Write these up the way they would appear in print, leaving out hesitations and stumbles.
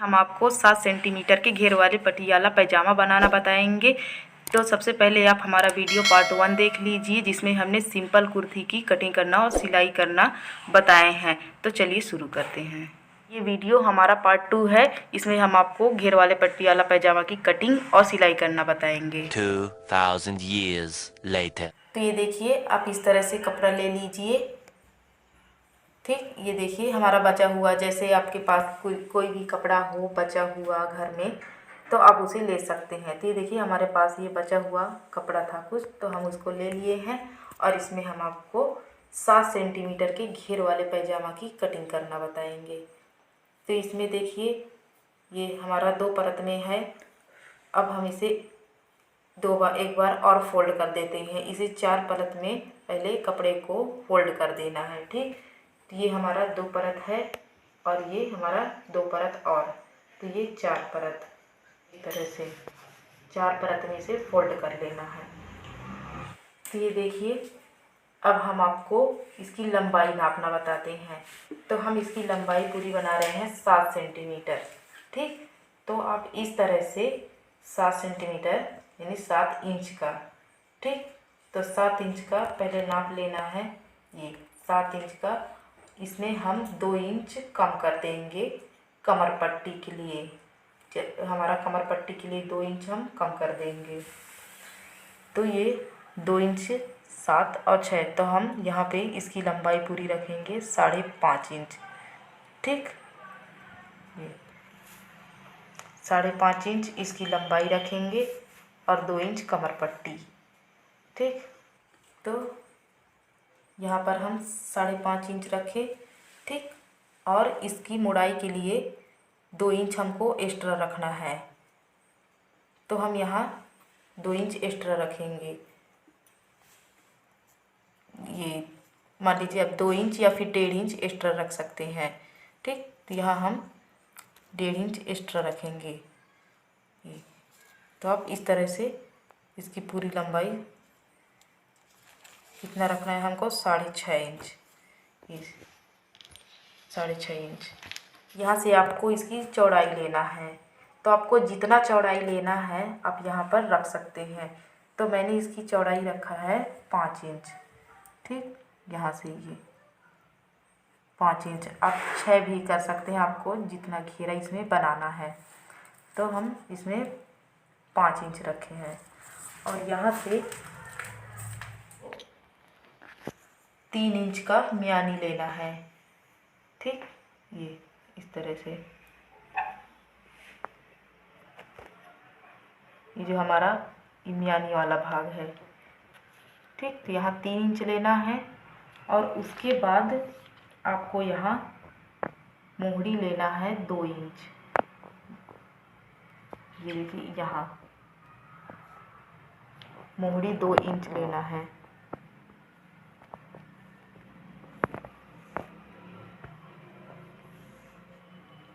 हम आपको 7 सेंटीमीटर के घेर वाले पटियाला पैजामा बनाना बताएंगे। तो सबसे पहले आप हमारा वीडियो पार्ट 1 देख लीजिए, जिसमें हमने सिंपल कुर्ती की कटिंग करना और सिलाई करना बताए हैं। तो चलिए शुरू करते हैं। ये वीडियो हमारा पार्ट 2 है। इसमें हम आपको घेर वाले पटियाला पैजामा की कटिंग और सिलाई करना बताएंगे। 2000 years later. तो ये देखिए, आप इस तरह से कपड़ा ले लीजिए। ठीक, ये देखिए हमारा बचा हुआ, जैसे आपके पास कोई भी कपड़ा हो बचा हुआ घर में, तो आप उसे ले सकते हैं। तो ये देखिए हमारे पास ये बचा हुआ कपड़ा था कुछ, तो हम उसको ले लिए हैं और इसमें हम आपको 7 सेंटीमीटर के घेर वाले पैजामा की कटिंग करना बताएंगे। तो इसमें देखिए ये हमारा 2 परत में है। अब हम इसे एक बार और फोल्ड कर देते हैं। इसे 4 परत में पहले कपड़े को फोल्ड कर देना है। ठीक, तो ये हमारा 2 परत है और ये हमारा 2 परत और, तो ये 4 परत। इस तरह से 4 परत में इसे फोल्ड कर लेना है। तो ये देखिए, अब हम आपको इसकी लंबाई नापना बताते हैं। तो हम इसकी लंबाई पूरी बना रहे हैं 7 सेंटीमीटर। ठीक, तो आप इस तरह से 7 सेंटीमीटर यानी 7 इंच का। ठीक, तो 7 इंच का पहले नाप लेना है। ये 7 इंच का, इसमें हम 2 इंच कम कर देंगे कमर पट्टी के लिए। हमारा कमर पट्टी के लिए 2 इंच हम कम कर देंगे। तो ये 2 इंच 7 और 6, तो हम यहाँ पे इसकी लंबाई पूरी रखेंगे 5.5 इंच। ठीक, ये 5.5 इंच इसकी लंबाई रखेंगे और 2 इंच कमर पट्टी। ठीक, तो यहाँ पर हम 5.5 इंच रखे। ठीक, और इसकी मोड़ाई के लिए 2 इंच हमको एक्स्ट्रा रखना है, तो हम यहाँ 2 इंच एक्स्ट्रा रखेंगे। ये मान लीजिए आप 2 इंच या फिर 1.5 इंच एक्स्ट्रा रख सकते हैं। ठीक, तो यहाँ हम 1.5 इंच एक्स्ट्रा रखेंगे। ये तो आप इस तरह से इसकी पूरी लंबाई कितना रखना है हमको, 6.5 इंच। ये 6.5 इंच। यहाँ से आपको इसकी चौड़ाई लेना है, तो आपको जितना चौड़ाई लेना है आप यहाँ पर रख सकते हैं। तो मैंने इसकी चौड़ाई रखा है 5 इंच। ठीक, यहाँ से ये 5 इंच, आप 6 भी कर सकते हैं, आपको जितना घेरा इसमें बनाना है। तो हम इसमें 5 इंच रखे हैं और यहाँ से 3 इंच का म्यानी लेना है। ठीक, ये इस तरह से, ये जो हमारा म्यानी वाला भाग है। ठीक, तो यहाँ 3 इंच लेना है और उसके बाद आपको यहाँ मोहरी लेना है 2 इंच। ये देखिए यहाँ मोहरी 2 इंच लेना है।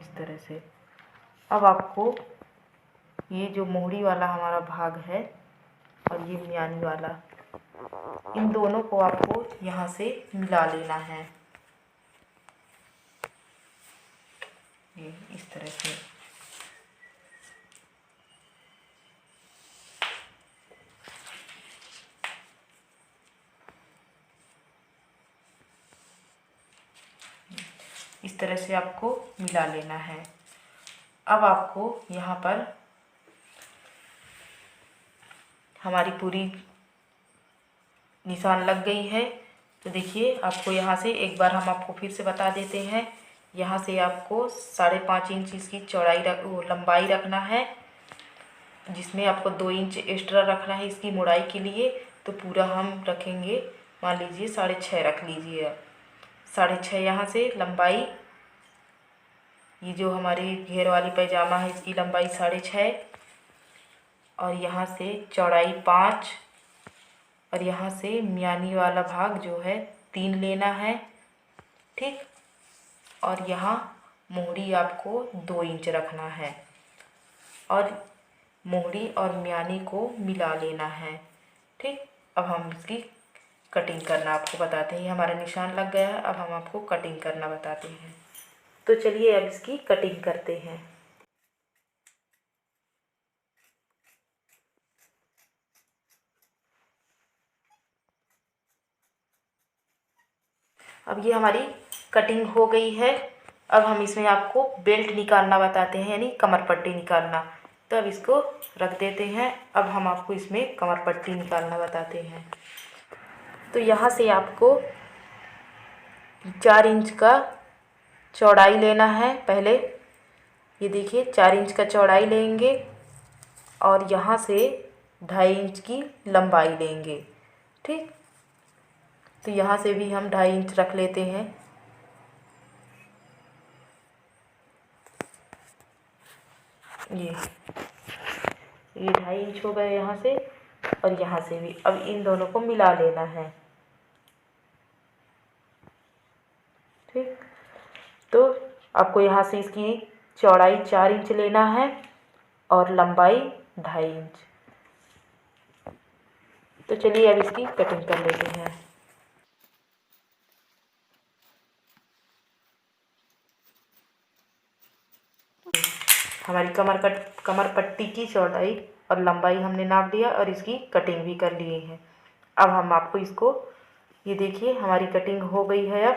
इस तरह से। अब आपको ये जो मोहरी वाला हमारा भाग है और ये म्यानी वाला, इन दोनों को आपको यहाँ से मिला लेना है। ये इस तरह से। इस तरह से आपको मिला लेना है। अब आपको यहाँ पर हमारी पूरी निशान लग गई है। तो देखिए आपको यहाँ से एक बार हम आपको फिर से बता देते हैं। यहाँ से आपको 5.5 इंच इसकी लंबाई रखना है, जिसमें आपको 2 इंच एक्स्ट्रा रखना है इसकी मोड़ाई के लिए। तो पूरा हम रखेंगे, मान लीजिए 6.5 रख लीजिए आप। 6.5 यहाँ से लंबाई, ये जो हमारी घेर वाली पैजामा है इसकी लंबाई 6.5 और यहाँ से चौड़ाई 5 और यहाँ से म्यानी वाला भाग जो है 3 लेना है। ठीक, और यहाँ मोहरी आपको 2 इंच रखना है और मोहरी और म्यानी को मिला लेना है। ठीक, अब हम इसकी कटिंग करना आपको बताते हैं। हमारा निशान लग गया है, अब हम आपको कटिंग करना बताते हैं। तो चलिए अब इसकी कटिंग करते हैं। अब ये हमारी कटिंग हो गई है। अब हम इसमें आपको बेल्ट निकालना बताते हैं, यानी कमर पट्टी निकालना। तो अब इसको रख देते हैं। अब हम आपको इसमें कमर पट्टी निकालना बताते हैं। तो यहाँ से आपको 4 इंच का चौड़ाई लेना है। पहले ये देखिए 4 इंच का चौड़ाई लेंगे और यहाँ से 2.5 इंच की लंबाई लेंगे। ठीक, तो यहाँ से भी हम 2.5 इंच रख लेते हैं। ये 2.5 इंच हो गए यहाँ से, और यहाँ से भी। अब इन दोनों को मिला लेना है। ठीक, तो आपको यहाँ से इसकी चौड़ाई 4 इंच लेना है और लंबाई 2.5 इंच। तो चलिए अब इसकी कटिंग कर लेते हैं। हमारी कमर पट्टी की चौड़ाई और लंबाई हमने नाप लिया और इसकी कटिंग भी कर ली है। अब हम आपको इसको, ये देखिए हमारी कटिंग हो गई है।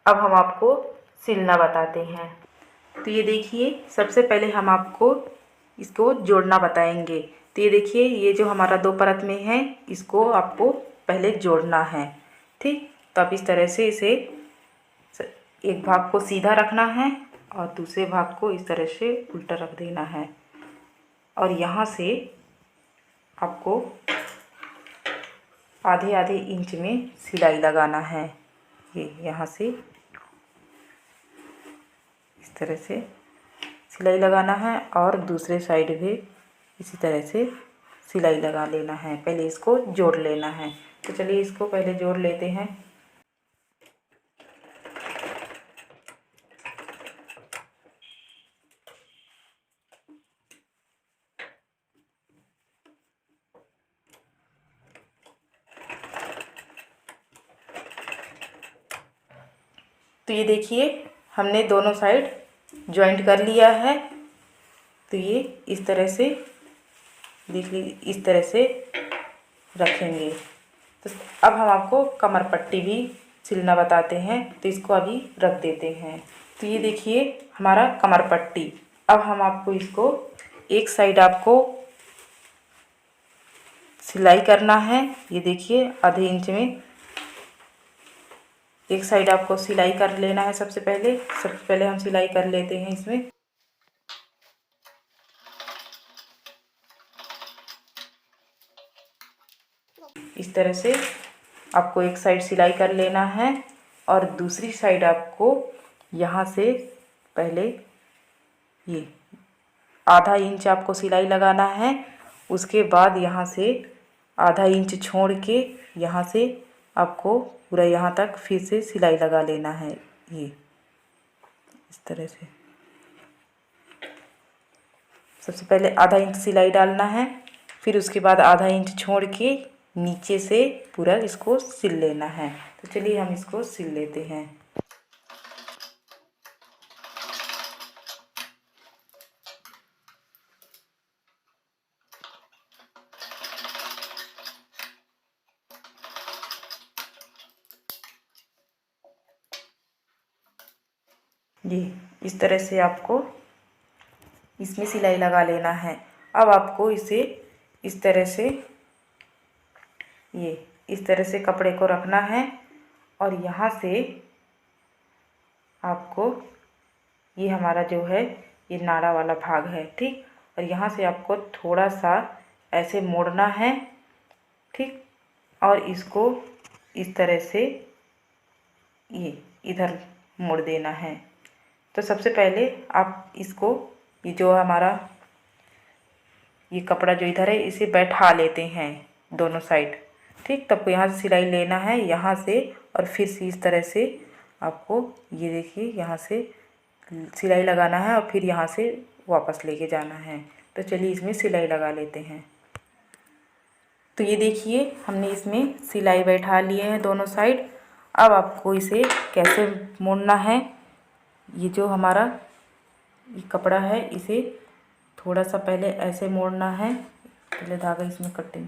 अब हम आपको सिलना बताते हैं। तो ये देखिए सबसे पहले हम आपको इसको जोड़ना बताएंगे। तो ये देखिए ये जो हमारा 2 परत में है, इसको आपको पहले जोड़ना है। ठीक, तो आप इस तरह से इसे एक भाग को सीधा रखना है और दूसरे भाग को इस तरह से उल्टा रख देना है। और यहाँ से आपको आधे आधे इंच में सिलाई लगाना है। ये यहाँ से इस तरह से सिलाई लगाना है और दूसरे साइड भी इसी तरह से सिलाई लगा लेना है। पहले इसको जोड़ लेना है। तो चलिए इसको पहले जोड़ लेते हैं। तो ये देखिए हमने दोनों साइड जॉइंट कर लिया है। तो ये इस तरह से देख लीजिए, इस तरह से रखेंगे। तो अब हम आपको कमर पट्टी भी सिलना बताते हैं। तो इसको अभी रख देते हैं। तो ये देखिए हमारा कमर पट्टी। अब हम आपको इसको एक साइड आपको सिलाई करना है। ये देखिए आधे इंच में एक साइड आपको सिलाई कर लेना है। सबसे पहले हम सिलाई कर लेते हैं इसमें। इस तरह से आपको एक साइड सिलाई कर लेना है और दूसरी साइड आपको यहाँ से पहले ये आधा इंच आपको सिलाई लगाना है। उसके बाद यहाँ से आधा इंच छोड़ के यहाँ से आपको पूरा यहाँ तक फिर से सिलाई लगा लेना है। ये इस तरह से सबसे पहले आधा इंच सिलाई डालना है, फिर उसके बाद आधा इंच छोड़ के नीचे से पूरा इसको सिल लेना है। तो चलिए हम इसको सिल लेते हैं। ये इस तरह से आपको इसमें सिलाई लगा लेना है। अब आपको इसे इस तरह से इस तरह से कपड़े को रखना है और यहाँ से आपको ये हमारा जो है ये नाड़ा वाला भाग है। ठीक, और यहाँ से आपको थोड़ा सा ऐसे मोड़ना है। ठीक, और इसको इस तरह से ये इधर मोड़ देना है। तो सबसे पहले आप इसको ये जो हमारा ये कपड़ा जो इधर है इसे बैठा लेते हैं दोनों साइड। ठीक, तब यहाँ से सिलाई लेना है यहाँ से, और फिर से इस तरह से आपको ये देखिए यहाँ से सिलाई लगाना है और फिर यहाँ से वापस लेके जाना है। तो चलिए इसमें सिलाई लगा लेते हैं। तो ये देखिए हमने इसमें सिलाई बैठा लिए हैं दोनों साइड। अब आपको इसे कैसे मोड़ना है, ये जो हमारा ये कपड़ा है इसे थोड़ा सा पहले ऐसे मोड़ना है। पहले धागा इसमें कटिंग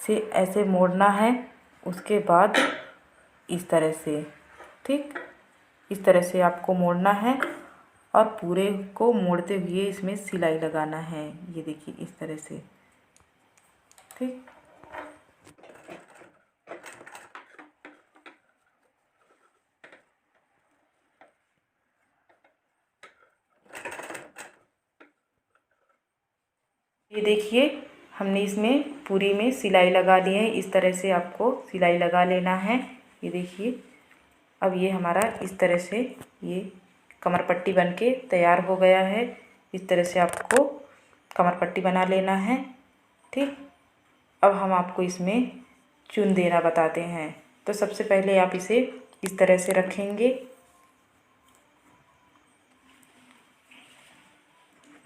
से ऐसे मोड़ना है, उसके बाद इस तरह से, ठीक, इस तरह से आपको मोड़ना है और पूरे को मोड़ते हुए इसमें सिलाई लगाना है। ये देखिए इस तरह से, ठीक। ये देखिए हमने इसमें पूरी में सिलाई लगा ली है। इस तरह से आपको सिलाई लगा लेना है। ये देखिए अब ये हमारा इस तरह से ये कमर पट्टी बन के तैयार हो गया है। इस तरह से आपको कमर पट्टी बना लेना है, ठीक। अब हम आपको इसमें चुन देना बताते हैं। तो सबसे पहले आप इसे इस तरह से रखेंगे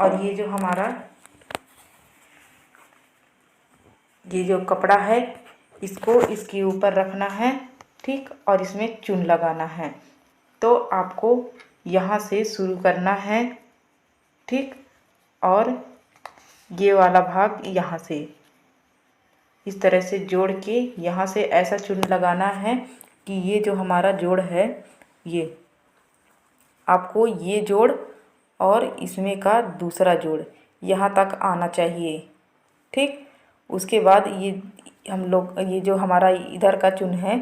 और ये जो हमारा ये जो कपड़ा है इसको इसके ऊपर रखना है, ठीक, और इसमें चुन लगाना है। तो आपको यहाँ से शुरू करना है, ठीक, और ये वाला भाग यहाँ से इस तरह से जोड़ के यहाँ से ऐसा चुन लगाना है कि ये जो हमारा जोड़ है ये आपको ये जोड़ और इसमें का दूसरा जोड़ यहाँ तक आना चाहिए, ठीक। उसके बाद ये हम लोग ये जो हमारा इधर का चुन है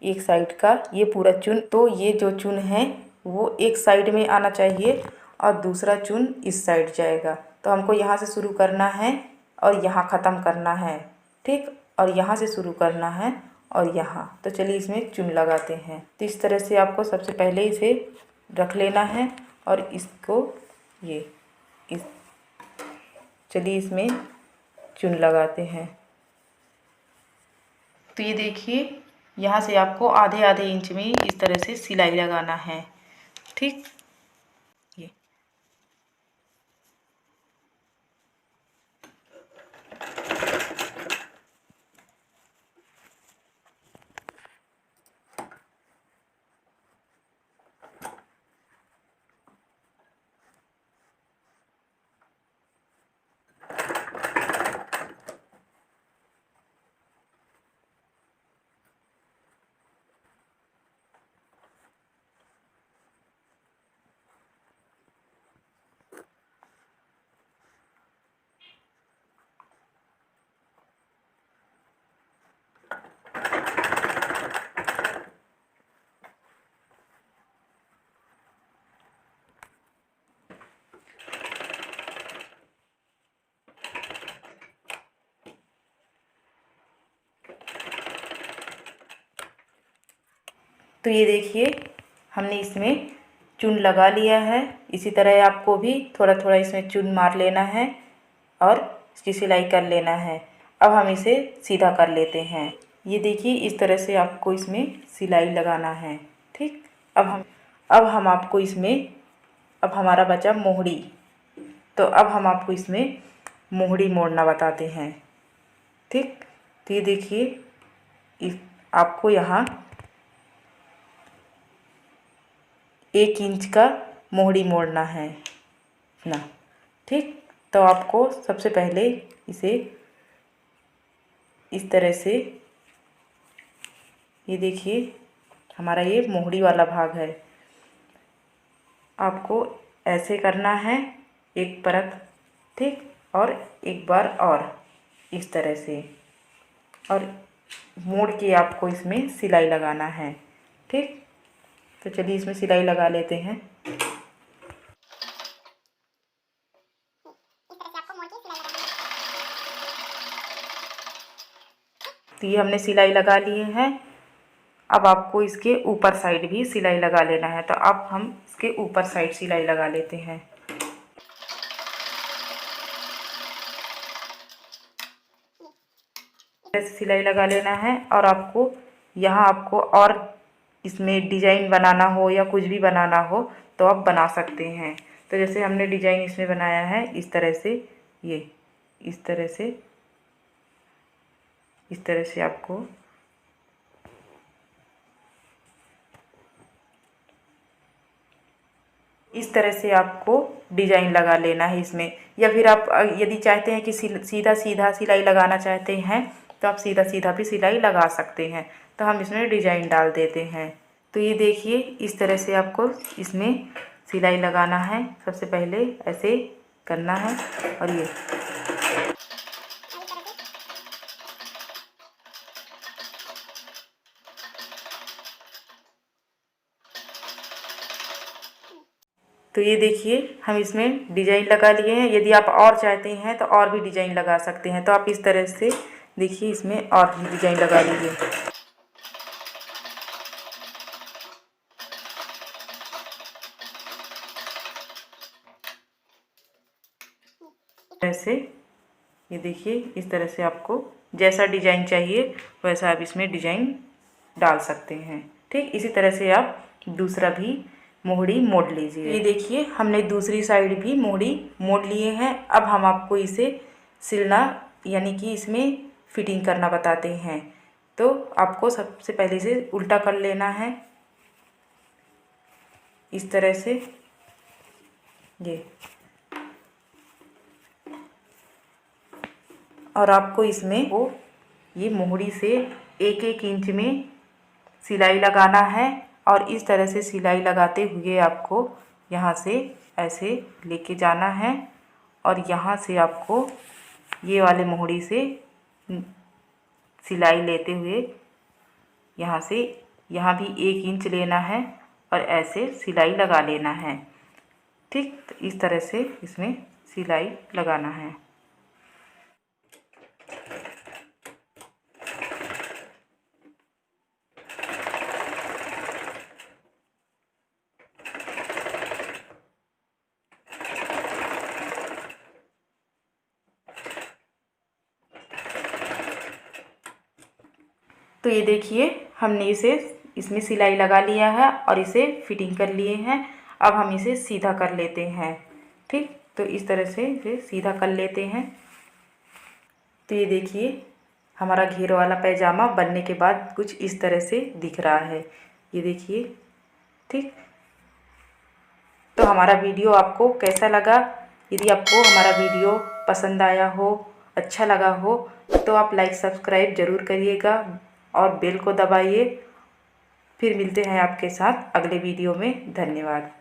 एक साइड का ये पूरा चुन, तो ये जो चुन है वो एक साइड में आना चाहिए और दूसरा चुन इस साइड जाएगा। तो हमको यहाँ से शुरू करना है और यहाँ ख़त्म करना है, ठीक, और यहाँ से शुरू करना है और यहाँ। तो चलिए इसमें चुन लगाते हैं। तो इस तरह से आपको सबसे पहले इसे रख लेना है और इसको ये इस चलिए इसमें चुन लगाते हैं। तो ये देखिए यहाँ से आपको आधे आधे इंच में इस तरह से सिलाई लगाना है, ठीक। ये तो ये देखिए हमने इसमें चुन लगा लिया है। इसी तरह आपको भी थोड़ा थोड़ा इसमें चुन मार लेना है और इसकी सिलाई कर लेना है। अब हम इसे सीधा कर लेते हैं। ये देखिए इस तरह से आपको इसमें सिलाई लगाना है, ठीक। अब हम आपको इसमें अब हमारा बचा मोहड़ी। तो अब हम आपको इसमें मोहड़ी मोड़ना बताते हैं, ठीक। तो ये देखिए आपको यहाँ 1 इंच का मोहड़ी मोड़ना है ना, ठीक। तो आपको सबसे पहले इसे इस तरह से ये देखिए हमारा ये मोहड़ी वाला भाग है। आपको ऐसे करना है एक परत, ठीक, और एक बार और इस तरह से और मोड़ के आपको इसमें सिलाई लगाना है, ठीक। तो चलिए इसमें सिलाई लगा लेते हैं। तो ये हमने सिलाई लगा लिए हैं। अब आपको इसके ऊपर साइड भी सिलाई लगा लेना है। तो अब हम इसके ऊपर साइड सिलाई लगा लेते हैं। सिलाई लगा लेना है और आपको यहाँ आपको और इसमें डिजाइन बनाना हो या कुछ भी बनाना हो तो आप बना सकते हैं। तो जैसे हमने डिजाइन इसमें बनाया है इस तरह से, ये इस तरह से आपको इस तरह से आपको डिजाइन लगा लेना है इसमें। या फिर आप यदि चाहते हैं कि सीधा सीधा सिलाई लगाना चाहते हैं तो आप सीधा सीधा भी सिलाई लगा सकते हैं। तो हम इसमें डिजाइन डाल देते हैं। तो ये देखिए इस तरह से आपको इसमें सिलाई लगाना है। सबसे पहले ऐसे करना है और ये तो ये देखिए हम इसमें डिजाइन लगा लिए हैं। यदि आप और चाहते हैं तो और भी डिजाइन लगा सकते हैं। तो आप इस तरह से देखिए इसमें और भी डिजाइन लगा लीजिए। ऐसे ये देखिए इस तरह से आपको जैसा डिजाइन चाहिए वैसा आप इसमें डिजाइन डाल सकते हैं। ठीक इसी तरह से आप दूसरा भी मोहड़ी मोड़ लीजिए। ये देखिए हमने दूसरी साइड भी मोहड़ी मोड़ लिए हैं। अब हम आपको इसे सिलना यानी कि इसमें फिटिंग करना बताते हैं। तो आपको सबसे पहले से उल्टा कर लेना है इस तरह से ये, और आपको इसमें वो ये मोहड़ी से 1-1 इंच में सिलाई लगाना है। और इस तरह से सिलाई लगाते हुए आपको यहाँ से ऐसे लेके जाना है और यहाँ से आपको ये वाले मोहड़ी से सिलाई लेते हुए यहाँ से यहाँ भी 1 इंच लेना है और ऐसे सिलाई लगा लेना है। ठीक तो इस तरह से इसमें सिलाई लगाना है। तो ये देखिए हमने इसे इसमें सिलाई लगा लिया है और इसे फिटिंग कर लिए हैं। अब हम इसे सीधा कर लेते हैं। ठीक तो इस तरह से इसे सीधा कर लेते हैं। तो ये देखिए हमारा घेर वाला पैजामा बनने के बाद कुछ इस तरह से दिख रहा है। ये देखिए ठीक। तो हमारा वीडियो आपको कैसा लगा? यदि आपको हमारा वीडियो पसंद आया हो, अच्छा लगा हो तो आप लाइक सब्सक्राइब ज़रूर करिएगा और बेल को दबाइए। फिर मिलते हैं आपके साथ अगले वीडियो में। धन्यवाद।